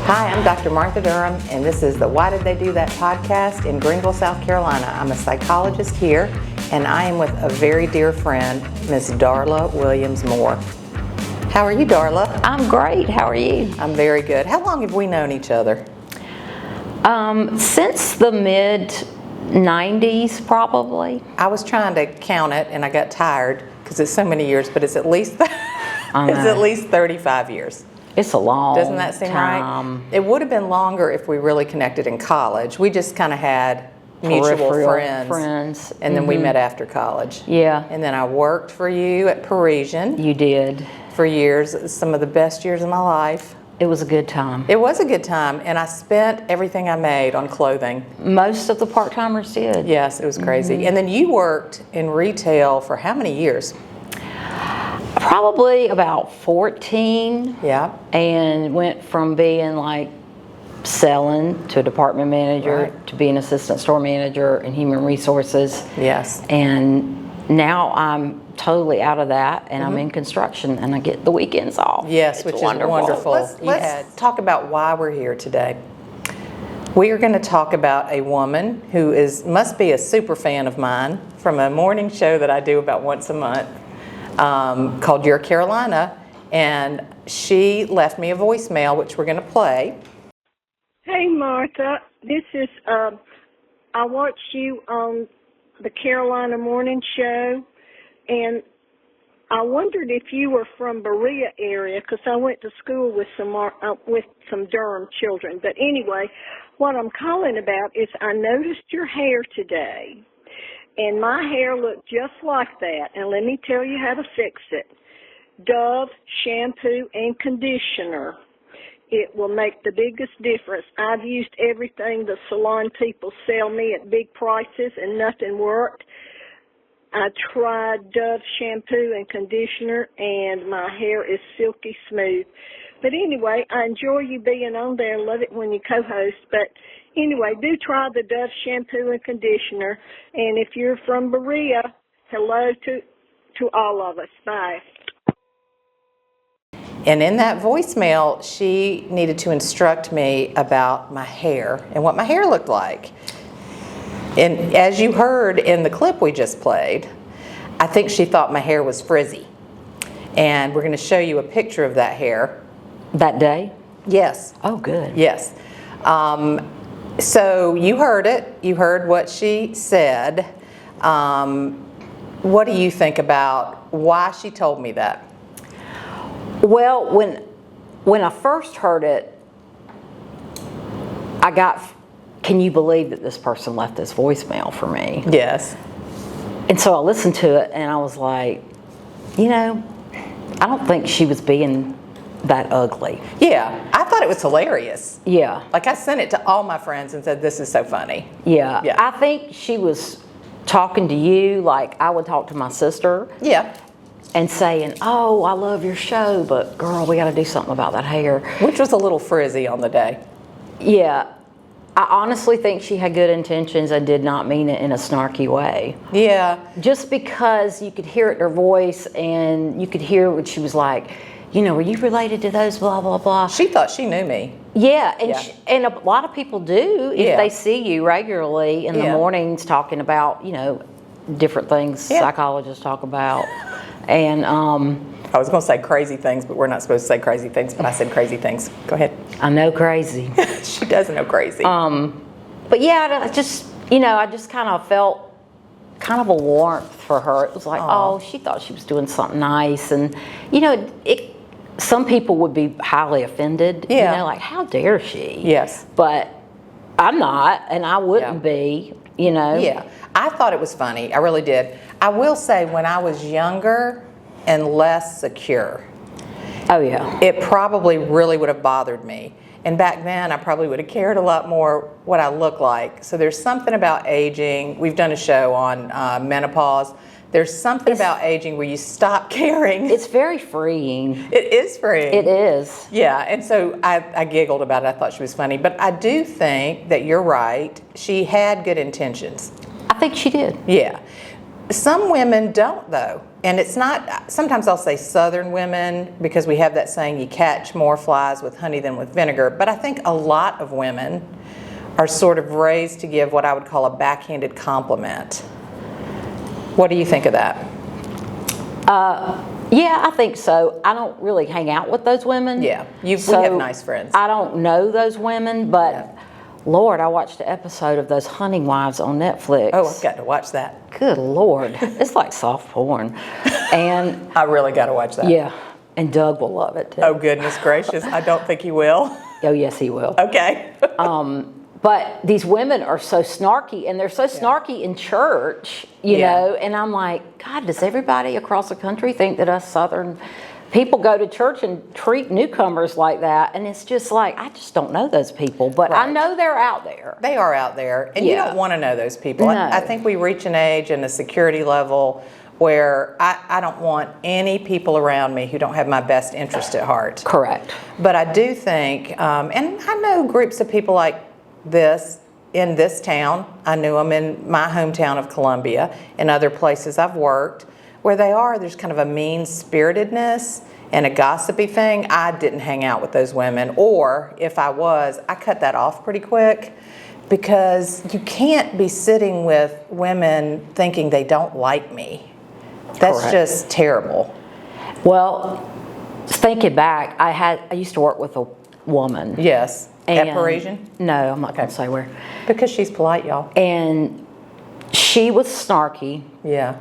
Hi, I'm Dr. Martha Durham, and this is the Why Did They Do That podcast in Greenville, South Carolina. I'm a psychologist here, and I am with a very dear friend, Miss Darla Williams Moore. How are you, Darla? I'm great. How are you? I'm very good. How long have we known each other? Since the mid-90s, probably. I was trying to count it, and I got tired because it's so many years, but it's at least it's at least 35 years. It's a long Doesn't that seem time. right? It would have been longer if we really connected in college. We just kind of had mutual friends. And then we met after college. Yeah. And then I worked for you at Parisian. You did. For years, some of the best years of my life. It was a good time. It was a good time, and I spent everything I made on clothing. Most of the part-timers did. Yes, it was crazy. And then you worked in retail for how many years? Probably about 14. Yeah. And went from being like selling to a department manager to being assistant store manager in human resources. Yes. And now I'm totally out of that, and I'm in construction, and I get the weekends off. Yes, It's which is wonderful. Let's talk about why we're here today. We are going to talk about a woman who must be a super fan of mine from a morning show that I do about once a month called Your Carolina, and she left me a voicemail, which we're going to play. Hey, Martha. This is, I watched you on the Carolina Morning Show, and I wondered if you were from Berea area, because I went to school with some Durham children. But anyway, what I'm calling about is I noticed your hair today, and my hair looked just like that. And let me tell you how to fix it. Dove shampoo and conditioner. It will make the biggest difference. I've used everything the salon people sell me at big prices, and nothing worked. I tried Dove shampoo and conditioner, and my hair is silky smooth. But anyway, I enjoy you being on there. Love it when you co-host. But anyway, do try the Dove shampoo and conditioner. And if you're from Berea, hello to all of us. Bye. And in that voicemail, she needed to instruct me about my hair and what my hair looked like. And as you heard in the clip we just played, I think she thought my hair was frizzy. And we're going to show you a picture of that hair. That day? Yes. Oh, good. Yes. So you heard it. You heard what she said. What do you think about why she told me that? Well, when I first heard it, I got, can you believe that this person left this voicemail for me? Yes. And so I listened to it, and I was like, I don't think she was being that ugly. Yeah, I thought it was hilarious. Yeah. Like, I sent it to all my friends and said, this is so funny. Yeah. I think she was talking to you like I would talk to my sister. Yeah. And saying, oh, I love your show, but girl, we got to do something about that hair. Which was a little frizzy on the day. Yeah. I honestly think she had good intentions and did not mean it in a snarky way. Yeah. Just because you could hear it in her voice, and you could hear what she was like, were you related to those blah, blah, blah. She thought she knew me. Yeah, and and a lot of people do if they see you regularly in the mornings talking about, different things psychologists talk about. And I was going to say crazy things, but we're not supposed to say crazy things, but I said crazy things. Go ahead. I know crazy. She does know crazy. But yeah, I just kind of felt kind of a warmth for her. It was like, oh, she thought she was doing something nice. And, some people would be highly offended. Like, how dare she? Yes. But I'm not, and I wouldn't be, Yeah. I thought it was funny. I really did. I will say, when I was younger and less secure, oh yeah, it probably really would have bothered me. And back then, I probably would have cared a lot more what I look like. So there's something about aging. We've done a show on menopause. There's something about aging where you stop caring. It's very freeing. It is freeing. It is. Yeah, and so I giggled about it. I thought she was funny. But I do think that you're right. She had good intentions. I think she did. Yeah. Some women don't, though. and it's not, sometimes I'll say Southern women because we have that saying, you catch more flies with honey than with vinegar, but I think a lot of women are sort of raised to give what I would call a backhanded compliment. What do you think of that? Yeah, I think so. I don't really hang out with those women. Yeah, we have nice friends. I don't know those women, but Lord, I watched an episode of those Hunting Wives on Netflix. Oh, I've got to watch that. Good Lord, it's like soft porn. And I really got to watch that. yeah, and Doug will love it too. Oh, goodness gracious. I don't think he will. Oh, yes, he will. Okay. But these women are so snarky, and they're so snarky in church, you know, and I'm like, God, does everybody across the country think that us Southern people go to church and treat newcomers like that? And it's just like, I just don't know those people, but I know they're out there. They are out there, and you don't want to know those people. No. I think we reach an age and a security level where I don't want any people around me who don't have my best interest at heart. Correct. But I do think, and I know groups of people like this in this town. I knew them in my hometown of Columbia and other places I've worked, where there's kind of a mean-spiritedness and a gossipy thing. I didn't hang out with those women, or if I was, I cut that off pretty quick, because you can't be sitting with women thinking they don't like me. That's Correct. just terrible. Well, thinking back, I used to work with a woman. Yes. And Parisian? No, I'm not going to say where. Because she's polite, y'all. And she was snarky. Yeah.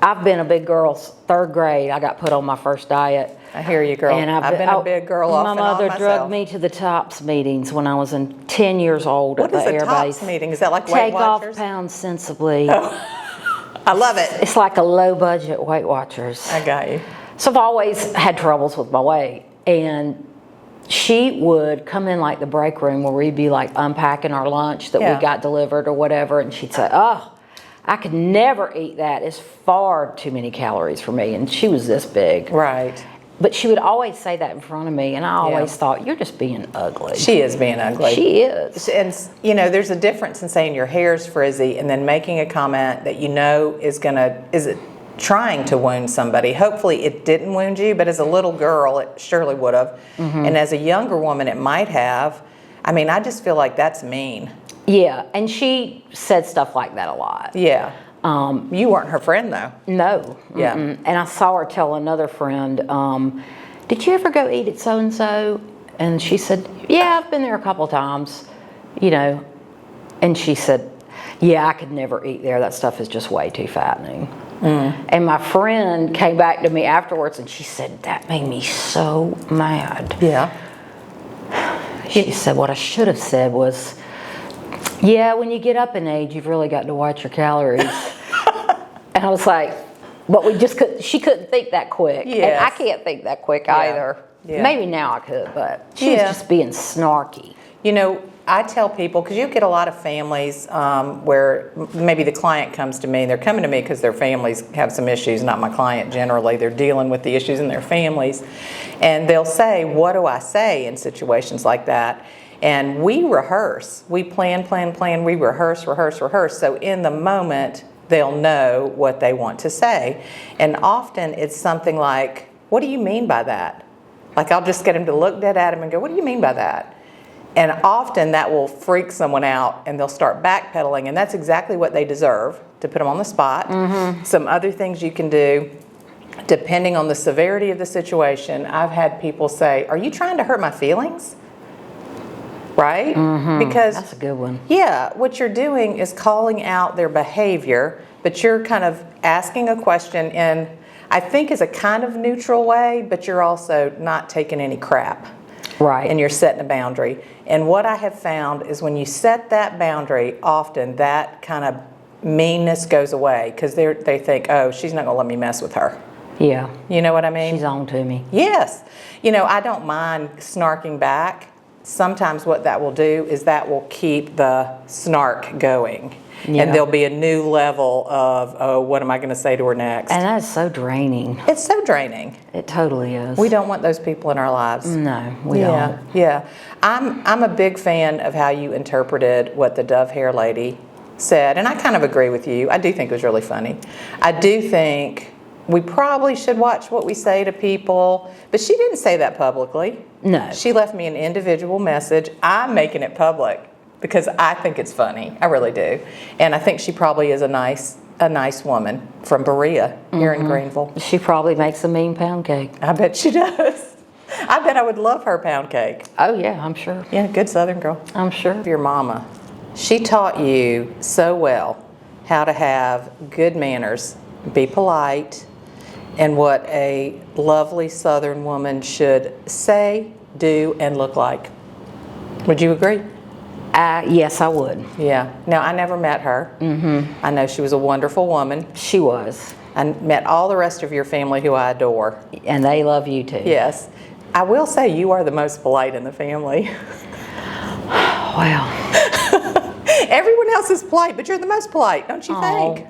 I've been a big girl, 3rd grade. I got put on my first diet. I hear you, girl. And I've been a big girl off my and on mother myself. drugged me to the TOPS meetings when I was 10 years old What at is the a Air TOPS Base. meeting? Is that like Weight Take Watchers? off pounds sensibly. I love it. It's like a low budget Weight Watchers. I got you. So I've always had troubles with my weight. And she would come in like the break room where we'd be like unpacking our lunch that we got delivered or whatever. And she'd say, oh, I could never eat that. It's far too many calories for me. And she was this big. Right. But she would always say that in front of me. And I always thought, you're just being ugly. She is being ugly. She is. And, you know, there's a difference in saying your hair's frizzy and then making a comment that you know is it trying to wound somebody. Hopefully it didn't wound you, but as a little girl, it surely would have. Mm-hmm. And as a younger woman, it might have. I mean, I just feel like that's mean. Yeah, and she said stuff like that a lot. Yeah. You weren't her friend, though. No. Yeah. Mm-mm. And I saw her tell another friend, did you ever go eat at so-and-so? And she said, yeah, I've been there a couple times, you know. And she said, yeah, I could never eat there. That stuff is just way too fattening. Mm. And my friend came back to me afterwards and she said, that made me so mad. Yeah. She said, what I should have said was, yeah, when you get up in age, you've really got to watch your calories. And I was like, but she couldn't think that quick. Yes. And I can't think that quick either. Yeah. Maybe now I could, but she was just being snarky. You know, I tell people, because you get a lot of families where maybe the client comes to me, and they're coming to me because their families have some issues, not my client generally. They're dealing with the issues in their families. And they'll say, what do I say in situations like that? And we rehearse. We plan, we rehearse. So in the moment, they'll know what they want to say. And often it's something like, what do you mean by that? Like I'll just get them to look dead at him and go, what do you mean by that? And often that will freak someone out and they'll start backpedaling, and that's exactly what they deserve, to put them on the spot. Mm-hmm. Some other things you can do, depending on the severity of the situation, I've had people say, are you trying to hurt my feelings? Right? Mm-hmm. Because that's a good one. Yeah, what you're doing is calling out their behavior, but you're kind of asking a question in, I think, is a kind of neutral way, but you're also not taking any crap. Right. And you're setting a boundary. And what I have found is when you set that boundary, often that kind of meanness goes away, because they think, oh, she's not going to let me mess with her. Yeah. You know what I mean? She's on to me. Yes. You know, I don't mind snarking back. Sometimes what that will do is that will keep the snark going. Yeah. And there'll be a new level of, oh, what am I going to say to her next? And that is so draining. It's so draining. It totally is. We don't want those people in our lives. No, we don't. Yeah. I'm a big fan of how you interpreted what the dove hair lady said, and I kind of agree with you. I do think it was really funny. I do think we probably should watch what we say to people. But she didn't say that publicly. No. She left me an individual message. I'm making it public because I think it's funny. I really do. And I think she probably is a nice woman from Berea here in Greenville. She probably makes a mean pound cake. I bet she does. I bet I would love her pound cake. Oh, yeah, I'm sure. Yeah, good Southern girl. I'm sure. Your mama, she taught you so well how to have good manners, be polite, and what a lovely Southern woman should say, do, and look like. Would you agree? Yes, I would. Yeah. Now, I never met her. Mm-hmm. I know she was a wonderful woman. She was. I met all the rest of your family who I adore. And they love you too. Yes. I will say you are the most polite in the family. Well. Everyone else is polite, but you're the most polite, don't you think?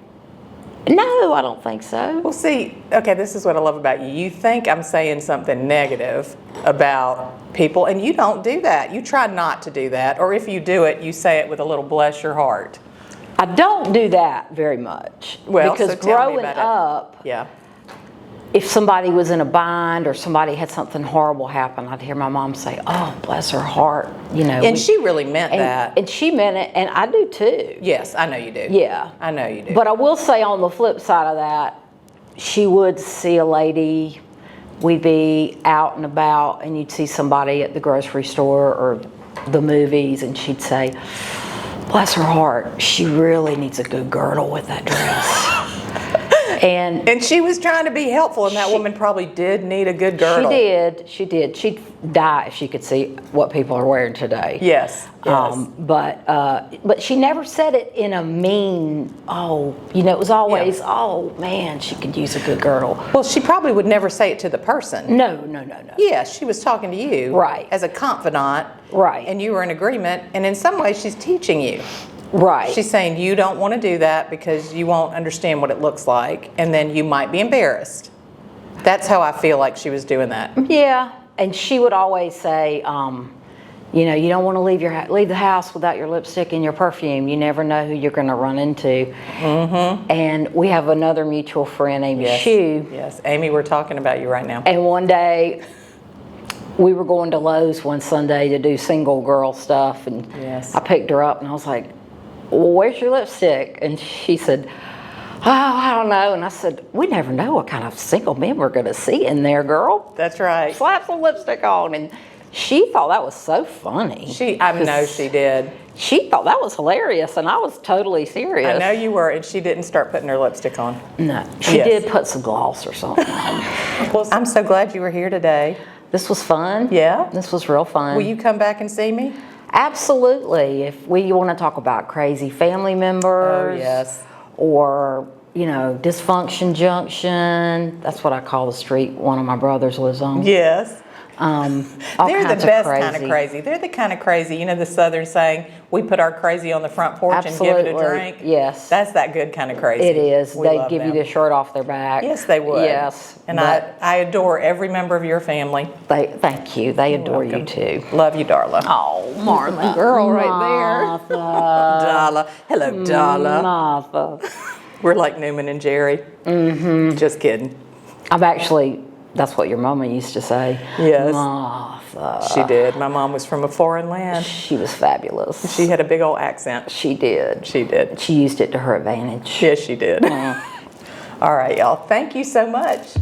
No, I don't think so. Well, see, okay, this is what I love about you. You think I'm saying something negative about people, and you don't do that. You try not to do that, or if you do it, you say it with a little bless your heart. I don't do that very much. Well, because so tell me growing about it. up, Yeah. if somebody was in a bind or somebody had something horrible happen, I'd hear my mom say, "Oh, bless her heart," you know. And she really meant that. And she meant it, and I do too. Yes, I know you do. Yeah. I know you do. But I will say on the flip side of that, she would see a lady, we'd be out and about, and you'd see somebody at the grocery store or the movies, and she'd say, "Bless her heart, she really needs a good girdle with that dress." And she was trying to be helpful, and that woman probably did need a good girdle. She did. She'd die if she could see what people are wearing today. Yes. But she never said it in a mean, it was always, oh man, she could use a good girdle. Well, she probably would never say it to the person. No. Yeah, she was talking to you. Right. As a confidant. Right. And you were in agreement, and in some ways she's teaching you. Right. She's saying you don't want to do that because you won't understand what it looks like, and then you might be embarrassed. That's how I feel like she was doing that. Yeah, and she would always say, you don't want to leave the house without your lipstick and your perfume. You never know who you're going to run into. Mm-hmm. And we have another mutual friend, Amy Shue. Yes, Amy, we're talking about you right now. And one day, we were going to Lowe's one Sunday to do single girl stuff, and I picked her up, and I was like, "Well, where's your lipstick?" And she said, "Oh, I don't know." And I said, "We never know what kind of single men we're going to see in there, girl." That's right. Slap some lipstick on. And she thought that was so funny. I know she did. She thought that was hilarious, and I was totally serious. I know you were, and she didn't start putting her lipstick on. No, she did put some gloss or something on. Well, I'm so glad you were here today. This was fun. Yeah? This was real fun. Will you come back and see me? Absolutely. If we want to talk about crazy family members. Oh, yes. Or, dysfunction junction. That's what I call the street one of my brothers lives on. Yes. They're the best kind of crazy. crazy. They're the kind of crazy, the Southern saying, we put our crazy on the front porch and give it a drink. Yes. That's that good kind of crazy. It is. We They'd love give them. you the shirt off their back. Yes, they would. Yes. And I adore every member of your family. Thank you. They adore you too. Love you, Darla. Oh, Martha. Girl right there. Darla. Hello, Darla. Martha. We're like Newman and Jerry. Mm-hmm. Just kidding. That's what your mama used to say. Yes. Martha. She did. My mom was from a foreign land. She was fabulous. She had a big old accent. She did. She did. She used it to her advantage. Yes, she did. All right, y'all. Thank you so much.